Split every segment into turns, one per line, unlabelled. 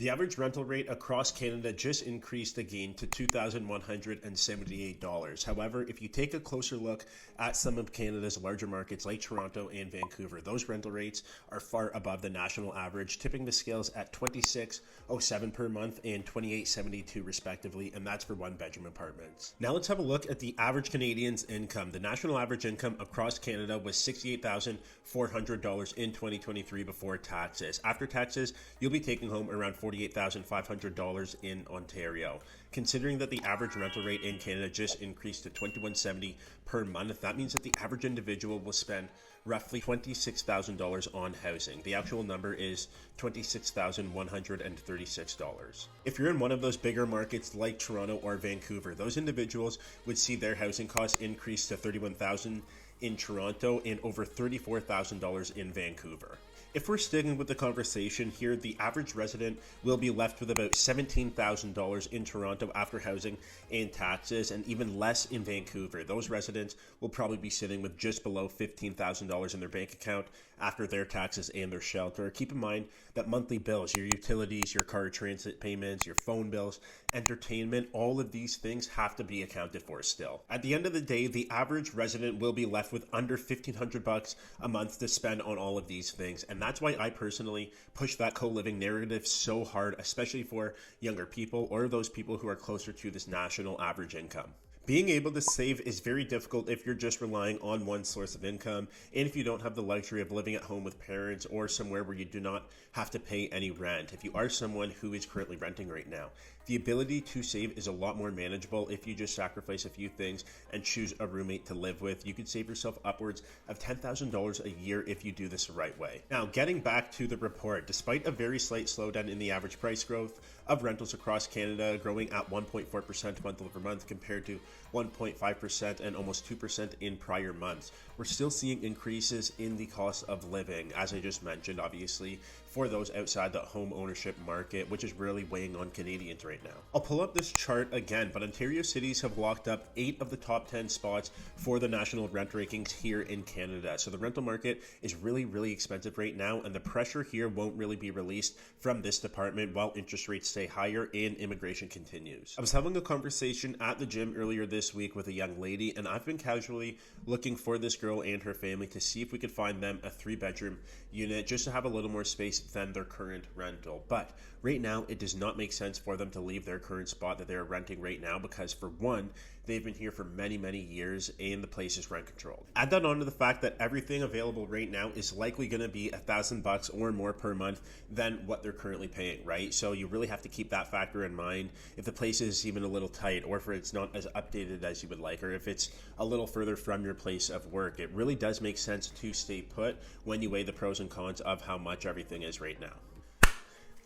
The average rental rate across Canada just increased again to $2,178. However, if you take a closer look at some of Canada's larger markets like Toronto and Vancouver, those rental rates are far above the national average, tipping the scales at $26.07 per month and $28.72 respectively, and that's for one-bedroom apartments. Now let's have a look at the average Canadian's income. The national average income across Canada was $68,400 in 2023 before taxes. After taxes, you'll be taking home around $48,500 in Ontario. Considering that the average rental rate in Canada just increased to $21.70 per month, that means that the average individual will spend roughly $26,000 on housing. The actual number is $26,136. If you're in one of those bigger markets like Toronto or Vancouver, those individuals would see their housing costs increase to $31,000 in Toronto and over $34,000 in Vancouver. If we're sticking with the conversation here, the average resident will be left with about $17,000 in Toronto after housing and taxes, and even less in Vancouver. Those residents will probably be sitting with just below $15,000 in their bank account after their taxes and their shelter. Keep in mind that monthly bills, your utilities, your car transit payments, your phone bills, entertainment, all of these things have to be accounted for still. At the end of the day, the average resident will be left with under $1,500 a month to spend on all of these things, and that's why I personally push that co-living narrative so hard, especially for younger people or those people who are closer to this national average income. Being able to save is very difficult if you're just relying on one source of income, and if you don't have the luxury of living at home with parents or somewhere where you do not have to pay any rent. If you are someone who is currently renting right now, the ability to save is a lot more manageable if you just sacrifice a few things and choose a roommate to live with. You could save yourself upwards of $10,000 a year if you do this the right way. Now, getting back to the report, despite a very slight slowdown in the average price growth of rentals across Canada, growing at 1.4% month over month compared to 1.5% and almost 2% in prior months, we're still seeing increases in the cost of living, as I just mentioned, obviously, for those outside the home ownership market, which is really weighing on Canadians right now. I'll pull up this chart again, but Ontario cities have locked up 8 of the top 10 spots for the national rent rankings here in Canada. So the rental market is really, really expensive right now, and the pressure here won't really be released from this department while interest rates stay higher and immigration continues. I was having a conversation at the gym earlier this week with a young lady, and I've been casually looking for this girl and her family to see if we could find them a 3-bedroom unit just to have a little more space than their current rental. But right now, it does not make sense for them to leave their current spot that they're renting right now because, for one, they've been here for many, many years and the place is rent controlled. Add that on to the fact that everything available right now is likely going to be $1,000 or more per month than what they're currently paying, right? So you really have to keep that factor in mind if the place is even a little tight, or if it's not as updated as you would like, or if it's a little further from your place of work. It really does make sense to stay put when you weigh the pros and cons of how much everything is right now.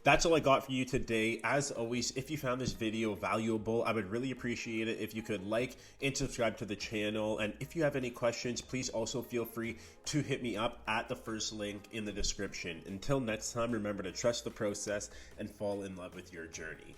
That's all I got for you today. As always, if you found this video valuable, I would really appreciate it if you could like and subscribe to the channel. And if you have any questions, please also feel free to hit me up at the first link in the description. Until next time, remember to trust the process and fall in love with your journey.